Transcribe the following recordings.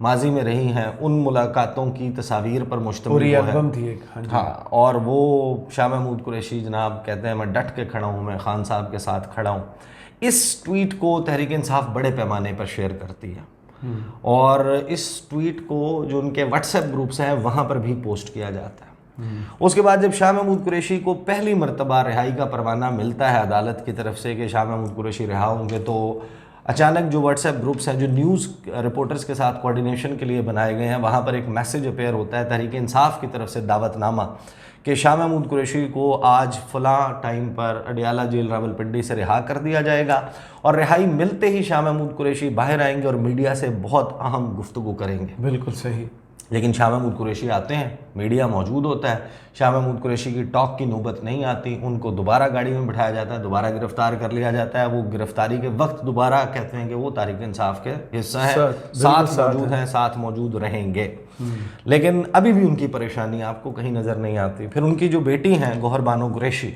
ماضی میں رہی ہیں، ان ملاقاتوں کی تصاویر پر مشتمل پوری وہ ہے۔ البم تھی ایک، ہاں جی، ہاں، اور وہ شاہ محمود قریشی جناب کہتے ہیں میں ڈٹ کے کھڑا ہوں، میں خان صاحب کے ساتھ کھڑا ہوں۔ اس ٹویٹ کو تحریک انصاف بڑے پیمانے پر شیئر کرتی ہے، اور اس ٹویٹ کو جو ان کے واٹس ایپ گروپس ہیں وہاں پر بھی پوسٹ کیا جاتا ہے۔ اس کے بعد جب شاہ محمود قریشی کو پہلی مرتبہ رہائی کا پروانہ ملتا ہے عدالت کی طرف سے کہ شاہ محمود قریشی رہا ہوں گے، تو اچانک جو واٹس ایپ گروپس ہیں جو نیوز رپورٹرز کے ساتھ کوارڈینیشن کے لیے بنائے گئے ہیں، وہاں پر ایک میسج اپیئر ہوتا ہے تحریک انصاف کی طرف سے، دعوت نامہ، کہ شاہ محمود قریشی کو آج فلاں ٹائم پر اڈیالہ جیل راولپنڈی سے رہا کر دیا جائے گا، اور رہائی ملتے ہی شاہ محمود قریشی باہر آئیں گے اور میڈیا سے بہت اہم گفتگو کریں گے۔ بالکل صحیح۔ لیکن شاہ محمود قریشی آتے ہیں، میڈیا موجود ہوتا ہے، شاہ محمود قریشی کی ٹاک کی نوبت نہیں آتی، ان کو دوبارہ گاڑی میں بٹھایا جاتا ہے، دوبارہ گرفتار کر لیا جاتا ہے۔ وہ گرفتاری کے وقت دوبارہ کہتے ہیں کہ وہ تحریک انصاف کے حصہ ہیں، ساتھ موجود ہیں، ساتھ موجود رہیں گے، لیکن ابھی بھی ان کی پریشانی آپ کو کہیں نظر نہیں آتی۔ پھر ان کی جو بیٹی ہیں گوہر بانو قریشی،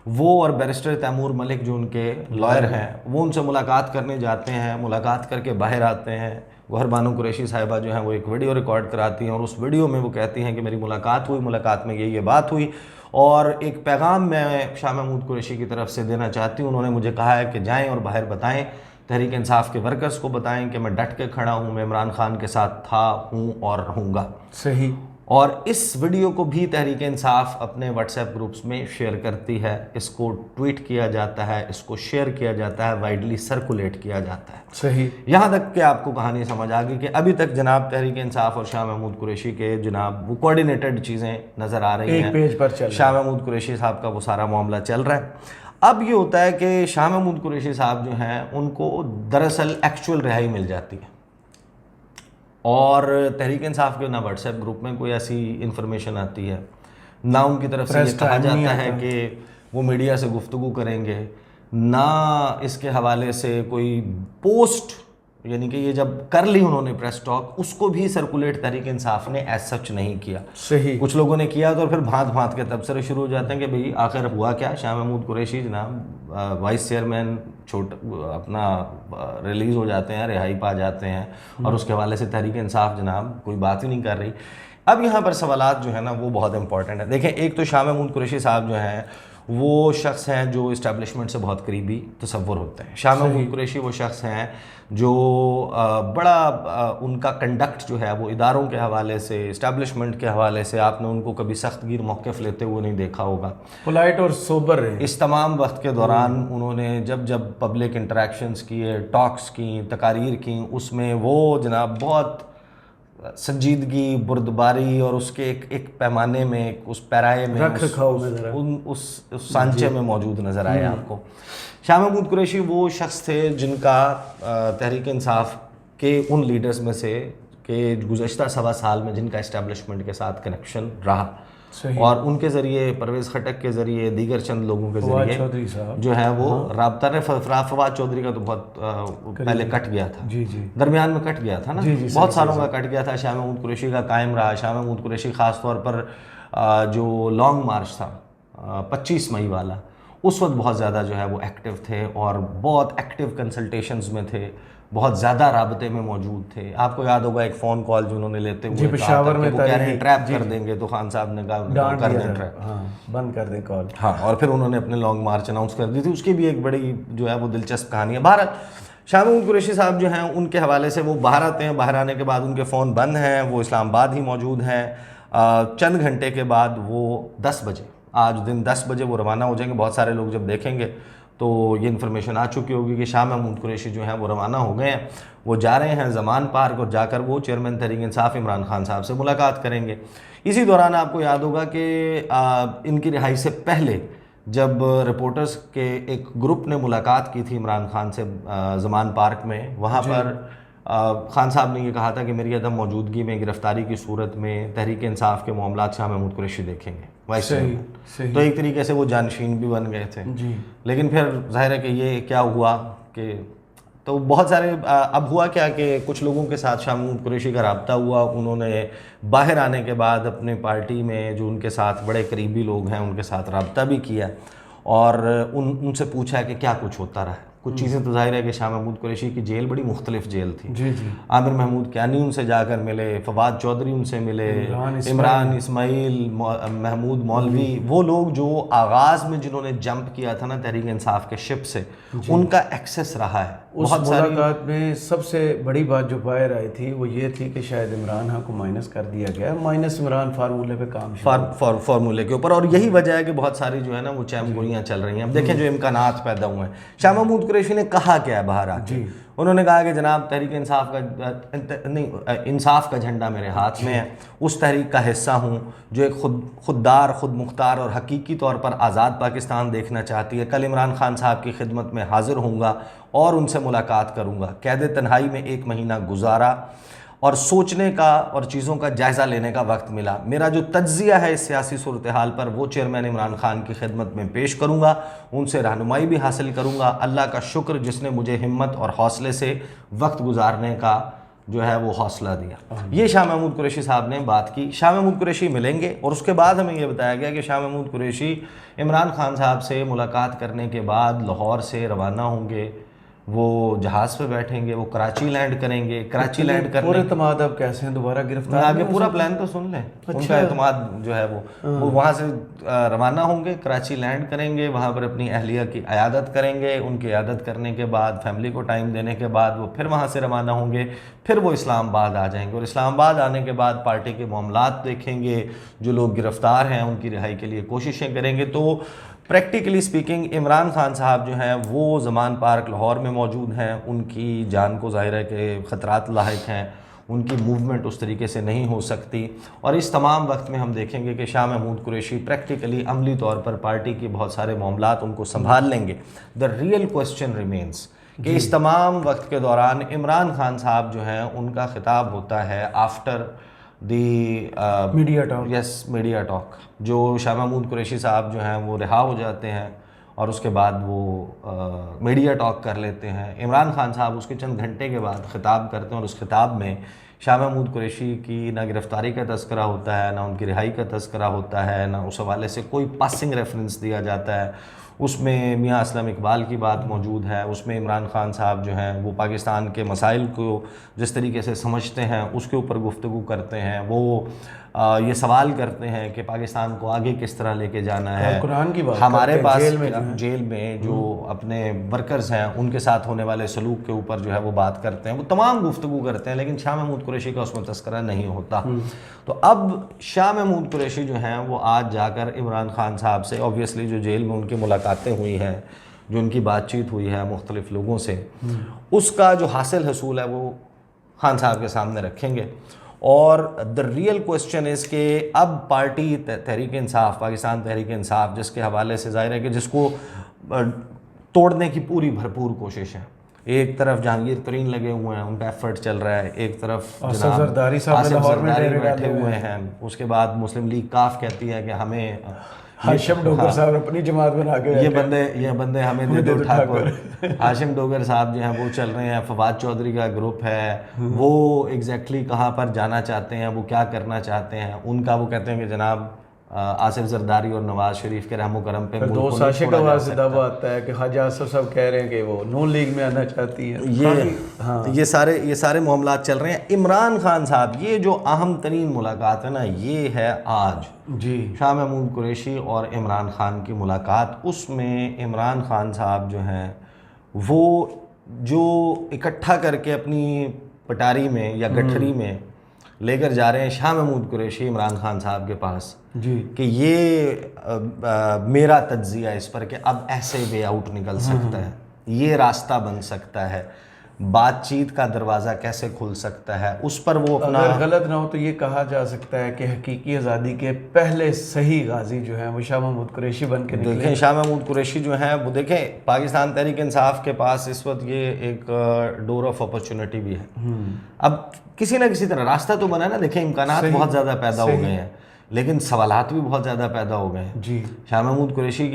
وہ اور بیرسٹر تیمور ملک جو ان کے لائر ہیں، وہ ان سے ملاقات کرنے جاتے ہیں، ملاقات کر کے باہر آتے ہیں۔ گوہر بانو قریشی صاحبہ جو ہیں وہ ایک ویڈیو ریکارڈ کراتی ہیں، اور اس ویڈیو میں وہ کہتی ہیں کہ میری ملاقات ہوئی، ملاقات میں یہ بات ہوئی، اور ایک پیغام میں شاہ محمود قریشی کی طرف سے دینا چاہتی ہوں۔ انہوں نے مجھے کہا ہے کہ جائیں اور باہر بتائیں، تحریک انصاف کے ورکرز کو بتائیں کہ میں ڈٹ کے کھڑا ہوں، میں عمران خان کے ساتھ تھا، ہوں اور رہوں گا۔ صحیح۔ اور اس ویڈیو کو بھی تحریک انصاف اپنے واٹس ایپ گروپس میں شیئر کرتی ہے، اس کو ٹویٹ کیا جاتا ہے، اس کو شیئر کیا جاتا ہے، وائڈلی سرکولیٹ کیا جاتا ہے۔ صحیح۔ یہاں تک کہ آپ کو کہانی سمجھ آ گئی کہ ابھی تک جناب تحریک انصاف اور شاہ محمود قریشی کے جناب وہ کوارڈینیٹڈ چیزیں نظر آ رہی ہیں، ایک پیج پر چل رہا ہے۔ شاہ محمود قریشی صاحب کا وہ سارا معاملہ چل رہا ہے۔ اب یہ ہوتا ہے کہ شاہ محمود قریشی صاحب جو ہیں ان کو دراصل ایکچوئل رہائی مل جاتی ہے، اور تحریک انصاف کے نہ واٹس ایپ گروپ میں کوئی ایسی انفارمیشن آتی ہے، نہ ان کی طرف سے یہ کہا جاتا ہے کہ وہ میڈیا سے گفتگو کریں گے، نہ اس کے حوالے سے کوئی پوسٹ، یعنی کہ یہ جب کر لی انہوں نے پریس ٹاک، اس کو بھی سرکولیٹ تحریک انصاف نے ایز سچ نہیں کیا۔ صحیح۔ کچھ لوگوں نے کیا تو پھر بھانت بھانت کے تبصرے شروع ہو جاتے ہیں کہ بھئی آخر ہوا کیا، شاہ محمود قریشی جناب وائس چیئرمین اپنا ریلیز ہو جاتے ہیں، رہائی پا جاتے ہیں، اور اس کے حوالے سے تحریک انصاف جناب کوئی بات ہی نہیں کر رہی۔ اب یہاں پر سوالات جو ہیں نا وہ بہت امپورٹنٹ ہیں۔ دیکھیں، ایک تو شاہ محمود قریشی صاحب جو ہیں وہ شخص ہیں جو اسٹیبلشمنٹ سے بہت قریبی تصور ہوتے ہیں۔ شاہ محمود قریشی وہ شخص ہیں جو بڑا ان کا کنڈکٹ جو ہے وہ اداروں کے حوالے سے، اسٹیبلشمنٹ کے حوالے سے آپ نے ان کو کبھی سخت گیر موقف لیتے ہوئے نہیں دیکھا ہوگا، پولائٹ اور سوبر رہے۔ اس تمام وقت کے دوران انہوں نے جب پبلک انٹریکشنز کیے، ٹاکس کی، تقاریر کی، اس میں وہ جناب بہت سنجیدگی، بردباری اور اس کے ایک پیمانے میں، اس پیرائے میں، رکھ رکھاؤ میں ذرا اس سانچے میں موجود نظر آئے آپ کو۔ شاہ محمود قریشی وہ شخص تھے جن کا تحریک انصاف کے ان لیڈرز میں سے کہ گزشتہ 1.25 سال میں جن کا اسٹیبلشمنٹ کے ساتھ کنیکشن رہا، اور ان کے ذریعے، پرویز خٹک کے ذریعے، دیگر چند لوگوں کے ذریعے چودھری صاحب جو ہے وہ رابطہ فواد چودھری کا تو بہت پہلے کٹ گیا تھا، جی جی درمیان میں کٹ گیا تھا نا، بہت سالوں کا کٹ گیا تھا، شاہ محمود قریشی کا قائم رہا۔ شاہ محمود قریشی خاص طور پر جو لانگ مارچ تھا 25 مئی والا، اس وقت بہت زیادہ جو ہے وہ ایکٹیو تھے، اور بہت ایکٹیو کنسلٹیشنز میں تھے، بہت زیادہ رابطے میں موجود تھے۔ آپ کو یاد ہوگا ایک فون کال جو انہوں نے لیتے ہوئے پشاور میں وہ کہہ رہے ہیں ٹریپ کر دیں گے، تو خان صاحب نے کہا کر دیں ٹریپ، ہاں بند کر دیں کال، ہاں، اور پھر انہوں نے اپنے لانگ مارچ اناؤنس کر دی تھی۔ اس کی بھی ایک بڑی جو ہے وہ دلچسپ کہانی ہے۔ بہرحال شاہ محمود قریشی صاحب جو ہیں ان کے حوالے سے وہ باہر آتے ہیں، باہر آنے کے بعد ان کے فون بند ہیں، وہ اسلام آباد ہی موجود ہیں۔ چند گھنٹے کے بعد وہ 10 بجے، آج دن 10 بجے وہ روانہ ہو جائیں گے۔ بہت سارے لوگ جب دیکھیں گے تو یہ انفارمیشن آ چکی ہوگی کہ شاہ محمود قریشی جو ہیں وہ روانہ ہو گئے ہیں، وہ جا رہے ہیں زمان پارک، اور جا کر وہ چیئرمین تحریک انصاف عمران خان صاحب سے ملاقات کریں گے۔ اسی دوران آپ کو یاد ہوگا کہ ان کی رہائی سے پہلے جب رپورٹرز کے ایک گروپ نے ملاقات کی تھی عمران خان سے زمان پارک میں، وہاں پر خان صاحب نے یہ کہا تھا کہ میری عدم موجودگی میں گرفتاری کی صورت میں تحریک انصاف کے معاملات شاہ محمود قریشی دیکھیں گے، وائس چیئرمین۔ تو ایک طریقے سے وہ جانشین بھی بن گئے تھے، لیکن پھر ظاہر ہے کہ یہ کیا ہوا کہ تو بہت سارے اب ہوا کیا کہ کچھ لوگوں کے ساتھ شاہ محمود قریشی کا رابطہ ہوا، انہوں نے باہر آنے کے بعد اپنے پارٹی میں جو ان کے ساتھ بڑے قریبی لوگ ہیں ان کے ساتھ رابطہ بھی کیا، اور ان سے پوچھا کہ کیا کچھ ہوتا رہا ہے۔ کچھ چیزیں تو ظاہر ہے کہ شاہ محمود قریشی کی جیل بڑی مختلف جیل تھی. جی جی. عامر محمود کیانی ان سے جا کر ملے, فواد چودھری ان سے ملے, عمران اسماعیل, محمود مولوی, وہ لوگ جو آغاز میں جنہوں نے جمپ کیا تھا نا تحریک انصاف کے شپ سے, ان کا ایکسیس رہا ہے. اس ملاقات میں سب سے بڑی بات جو باہر آئی تھی وہ یہ تھی کہ شاید عمران ہاں کو مائنس کر دیا گیا, مائنس عمران فارمولے پہ کام فارمولے کے اوپر, اور یہی وجہ ہے کہ بہت ساری جو ہے نا وہ چیم گوئیاں چل رہی ہیں. اب دیکھیں جو امکانات پیدا ہوئے ہیں, شاہ محمود قریشی نے کہا کیا ہے باہر آ کے, انہوں نے کہا کہ جناب تحریک انصاف کا جھنڈا میرے ہاتھ میں ہے, اس تحریک کا حصہ ہوں جو ایک خوددار, خود مختار اور حقیقی طور پر آزاد پاکستان دیکھنا چاہتی ہے. کل عمران خان صاحب کی خدمت میں حاضر ہوں گا اور ان سے ملاقات کروں گا. قید تنہائی میں 1 مہینہ گزارا اور سوچنے کا اور چیزوں کا جائزہ لینے کا وقت ملا. میرا جو تجزیہ ہے اس سیاسی صورتحال پر وہ چیئرمین عمران خان کی خدمت میں پیش کروں گا, ان سے رہنمائی بھی حاصل کروں گا. اللہ کا شکر جس نے مجھے ہمت اور حوصلے سے وقت گزارنے کا جو ہے وہ حوصلہ دیا. یہ شاہ محمود قریشی صاحب نے بات کی. شاہ محمود قریشی ملیں گے, اور اس کے بعد ہمیں یہ بتایا گیا کہ شاہ محمود قریشی عمران خان صاحب سے ملاقات کرنے کے بعد لاہور سے روانہ ہوں گے, وہ جہاز پہ بیٹھیں گے, وہ کراچی لینڈ کریں گے. کراچی لینڈ کرنے پورے اعتماد اب کیسے ہیں دوبارہ گرفتار, آگے پورا پلان تو سن لیں. ان کا اعتماد جو ہے وہ وہاں سے روانہ ہوں گے, کراچی لینڈ کریں گے, وہاں پر اپنی اہلیہ کی عیادت کریں گے. ان کی عیادت کرنے کے بعد فیملی کو ٹائم دینے کے بعد وہ پھر وہاں سے روانہ ہوں گے, پھر وہ اسلام آباد آ جائیں گے, اور اسلام آباد آنے کے بعد پارٹی کے معاملات دیکھیں گے, جو لوگ گرفتار ہیں ان کی رہائی کے لیے کوششیں کریں گے. تو پریکٹیکلی سپیکنگ عمران خان صاحب جو ہیں وہ زمان پارک لاہور میں موجود ہیں. ان کی جان کو ظاہر ہے کہ خطرات لاحق ہیں, ان کی موومنٹ اس طریقے سے نہیں ہو سکتی. اور اس تمام وقت میں ہم دیکھیں گے کہ شاہ محمود قریشی پریکٹیکلی عملی طور پر پارٹی کے بہت سارے معاملات ان کو سنبھال لیں گے. دا ریئل کوسچن ریمینس کہ اس تمام وقت کے دوران عمران خان صاحب جو ہیں ان کا خطاب ہوتا ہے after the media talk. Yes media talk, جو شاہ محمود قریشی صاحب جو ہیں وہ رہا ہو جاتے ہیں اور اس کے بعد وہ میڈیا ٹاک کر لیتے ہیں. عمران خان صاحب اس کے چند گھنٹے کے بعد خطاب کرتے ہیں, اور اس خطاب میں شاہ محمود قریشی کی نہ گرفتاری کا تذکرہ ہوتا ہے, نہ ان کی رہائی کا تذکرہ ہوتا ہے, نہ اس حوالے سے کوئی پاسنگ ریفرنس دیا جاتا ہے. اس میں میاں اسلم اقبال کی بات موجود ہے, اس میں عمران خان صاحب جو ہیں وہ پاکستان کے مسائل کو جس طریقے سے سمجھتے ہیں اس کے اوپر گفتگو کرتے ہیں. وہ یہ سوال کرتے ہیں کہ پاکستان کو آگے کس طرح لے کے جانا ہے. قرآن کی بات ہمارے پاس جیل میں جو اپنے ورکرز ہیں ان کے ساتھ ہونے والے سلوک کے اوپر جو ہے وہ بات کرتے ہیں, وہ تمام گفتگو کرتے ہیں, لیکن شاہ محمود قریشی کا اس میں تذکرہ نہیں ہوتا. تو اب شاہ محمود قریشی جو ہیں وہ آج جا کر عمران خان صاحب سے اوبویسلی جو جیل میں ان کی ملاقاتیں ہوئی ہیں, جو ان کی بات چیت ہوئی ہے مختلف لوگوں سے, اس کا جو حاصل حصول ہے وہ خان صاحب کے سامنے رکھیں گے. اور دا ریئل کوسچن از کہ اب پارٹی تحریک انصاف, پاکستان تحریک انصاف, جس کے حوالے سے ظاہر ہے کہ جس کو توڑنے کی پوری بھرپور کوشش ہے. ایک طرف جہانگیر ترین لگے ہوئے ہیں, ان کا ایفرٹ چل رہا ہے, ایک طرف آصف زرداری بیٹھے ہوئے ہیں. اس کے بعد مسلم لیگ کاف کہتی ہے کہ ہمیں ہاشم ڈوگر صاحب اپنی جماعت بنا کے یہ بندے ہمیں دے دو ٹھاکر. ہاشم ڈوگر صاحب جو ہیں وہ چل رہے ہیں, فواد چودھری کا گروپ ہے, وہ ایگزیکٹلی کہاں پر جانا چاہتے ہیں, وہ کیا کرنا چاہتے ہیں ان کا. وہ کہتے ہیں کہ جناب آصف زرداری اور نواز شریف کے رحم و کرم پہ دو ساشے کا آواز سے دعویٰ آتا ہے کہ خواجہ آصف صاحب کہہ رہے ہیں کہ وہ نون لیگ میں آنا چاہتی ہیں. یہ سارے معاملات چل رہے ہیں. عمران خان صاحب یہ جو اہم ترین ملاقات ہے نا, یہ ہے آج جی شاہ محمود قریشی اور عمران خان کی ملاقات. اس میں عمران خان صاحب جو ہیں وہ جو اکٹھا کر کے اپنی پٹاری میں یا گٹھری میں لے کر جا رہے ہیں شاہ محمود قریشی عمران خان صاحب کے پاس, جی کہ یہ میرا تجزیہ اس پر کہ اب ایسے وے آؤٹ نکل سکتا ہے, یہ راستہ بن سکتا ہے, بات چیت کا دروازہ کیسے کھل سکتا ہے, اس پر وہ اپنا, اگر غلط نہ ہو تو یہ کہا جا سکتا ہے کہ حقیقی آزادی کے پہلے صحیح غازی جو ہیں وہ شاہ محمود قریشی بن کے نکلے. دیکھیں شاہ محمود قریشی جو ہیں وہ دیکھیں پاکستان تحریک انصاف کے پاس اس وقت یہ ایک ڈور آف اپرچونٹی بھی ہے. اب کسی نہ کسی طرح راستہ تو بنا نا. دیکھیں امکانات بہت زیادہ پیدا ہو گئے ہیں, لیکن سوالات بھی بہت زیادہ پیدا ہو گئے ہیں. جی شاہ محمود قریشی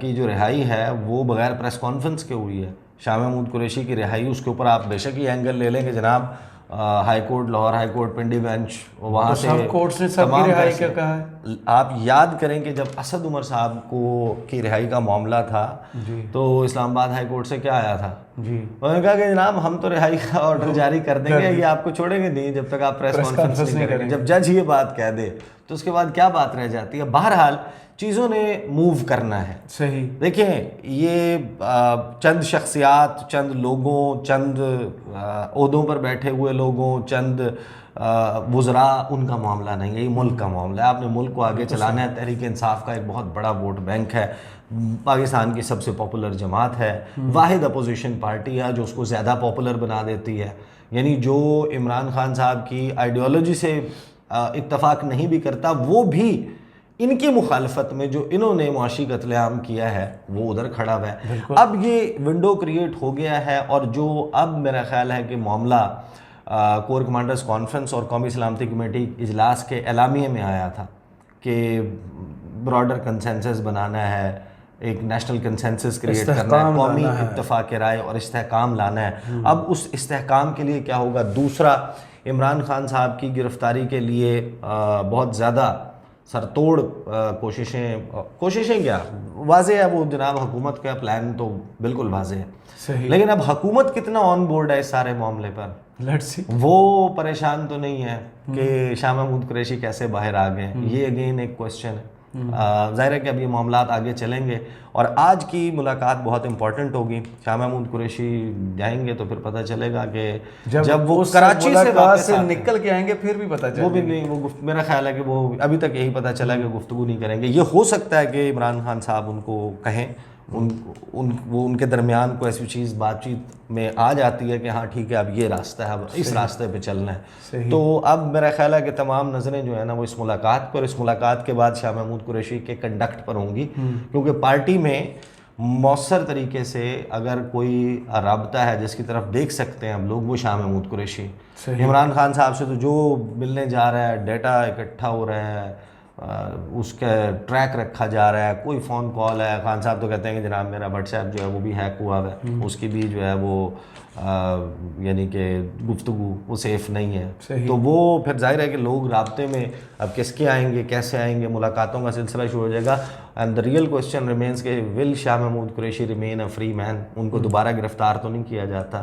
کی جو رہائی ہے وہ بغیر پریس کانفرنس کے ہوئی ہے. شاہ محمود قریشی کی رہائی, اس کے اوپر آپ بے شک یہ اینگل لے لیں کہ جناب high court Lahore high court Pindi bench وہاں سے سب کورٹس نے سب کی رہائی کا کہا ہے. آپ یاد کریں کہ جب اسد عمر صاحب کی رہائی کا معاملہ تھا تو اسلام آباد ہائی کورٹ سے کیا آیا تھا؟ انہوں نے کہا کہ جناب ہم تو رہائی کا آرڈر جاری کر دیں گے, یہ آپ کو چھوڑیں گے نہیں جب تک آپ پریس کانفرنس نہیں کریں گے. جب جج یہ بات کہہ دے تو اس کے بعد کیا بات رہ جاتی ہے؟ بہرحال چیزوں نے موو کرنا ہے. صحیح. دیکھیں یہ چند شخصیات, چند لوگوں, چند عہدوں پر بیٹھے ہوئے لوگوں, چند وزراء, ان کا معاملہ نہیں ہے, یہ ملک کا معاملہ ہے. آپ نے ملک کو آگے چلانا ہے. تحریک انصاف کا ایک بہت بڑا ووٹ بینک ہے, پاکستان کی سب سے پاپولر جماعت ہے, واحد اپوزیشن پارٹی ہے جو اس کو زیادہ پاپولر بنا دیتی ہے. یعنی جو عمران خان صاحب کی آئیڈیالوجی سے اتفاق نہیں بھی کرتا, وہ بھی ان کی مخالفت میں جو انہوں نے معاشی قتل عام کیا ہے وہ ادھر کھڑا ہوا ہے. اب یہ ونڈو کریٹ ہو گیا ہے, اور جو اب میرا خیال ہے کہ معاملہ کور کمانڈرز کانفرنس اور قومی سلامتی کمیٹی اجلاس کے اعلامیے میں آیا تھا کہ براڈر کنسنسس بنانا ہے, ایک نیشنل کنسنسس کریٹ کرنا ہے, قومی اتفاق رائے اور استحکام لانا ہے. اب اس استحکام کے لیے کیا ہوگا؟ دوسرا, عمران خان صاحب کی گرفتاری کے لیے بہت زیادہ سرتوڑ کوششیں کیا واضح ہے, وہ جناب حکومت کا پلان تو بالکل واضح ہے. لیکن اب حکومت کتنا آن بورڈ ہے اس سارے معاملے پر, وہ پریشان تو نہیں ہے کہ شاہ محمود قریشی کیسے باہر آ گئے. یہ اگین ایک کوسچن ہے. ظاہر ہے کہ اب یہ معاملات آگے چلیں گے, اور آج کی ملاقات بہت امپورٹنٹ ہوگی. شاہ محمود قریشی جائیں گے تو پھر پتہ چلے گا کہ جب وہ کراچی سے واپس نکل کے آئیں گے پھر بھی پتہ چلے گا. وہ بھی نہیں, وہ میرا خیال ہے کہ وہ ابھی تک یہی پتہ چلا کہ گفتگو نہیں کریں گے. یہ ہو سکتا ہے کہ عمران خان صاحب ان کو کہیں, وہ ان کے درمیان کو ایسی چیز بات چیت میں آ جاتی ہے کہ ہاں ٹھیک ہے اب یہ راستہ ہے, اب اس راستے پہ چلنا ہے. تو اب میرا خیال ہے کہ تمام نظریں جو ہے نا وہ اس ملاقات پر, اس ملاقات کے بعد شاہ محمود قریشی کے کنڈکٹ پر ہوں گی, کیونکہ پارٹی میں مؤثر طریقے سے اگر کوئی رابطہ ہے جس کی طرف دیکھ سکتے ہیں ہم لوگ, وہ شاہ محمود قریشی. عمران خان صاحب سے تو جو ملنے جا رہا ہے, ڈیٹا اکٹھا ہو رہا ہے, اس کا ٹریک رکھا جا رہا ہے, کوئی فون کال ہے, خان صاحب تو کہتے ہیں کہ جناب میرا واٹس ایپ جو ہے وہ بھی ہیک ہوا ہے, اس کی بھی جو ہے وہ یعنی کہ گفتگو وہ سیف نہیں ہے. تو وہ پھر ظاہر ہے کہ لوگ رابطے میں اب کس کے آئیں گے, کیسے آئیں گے, ملاقاتوں کا سلسلہ شروع ہو جائے گا. And the real question remains کہ will Shah Mahmood Qureshi remain a free man, ان کو دوبارہ گرفتار تو نہیں کیا جاتا.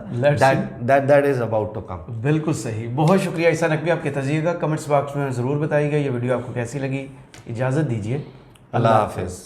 That is about to come. بالکل صحیح. بہت شکریہ عیسیٰ نقوی, آپ کے تجزیے کا کمنٹس باکس میں ضرور بتائیے گا. یہ ویڈیو آپ کو کیسی لگی؟ اجازت دیجیے, اللہ حافظ.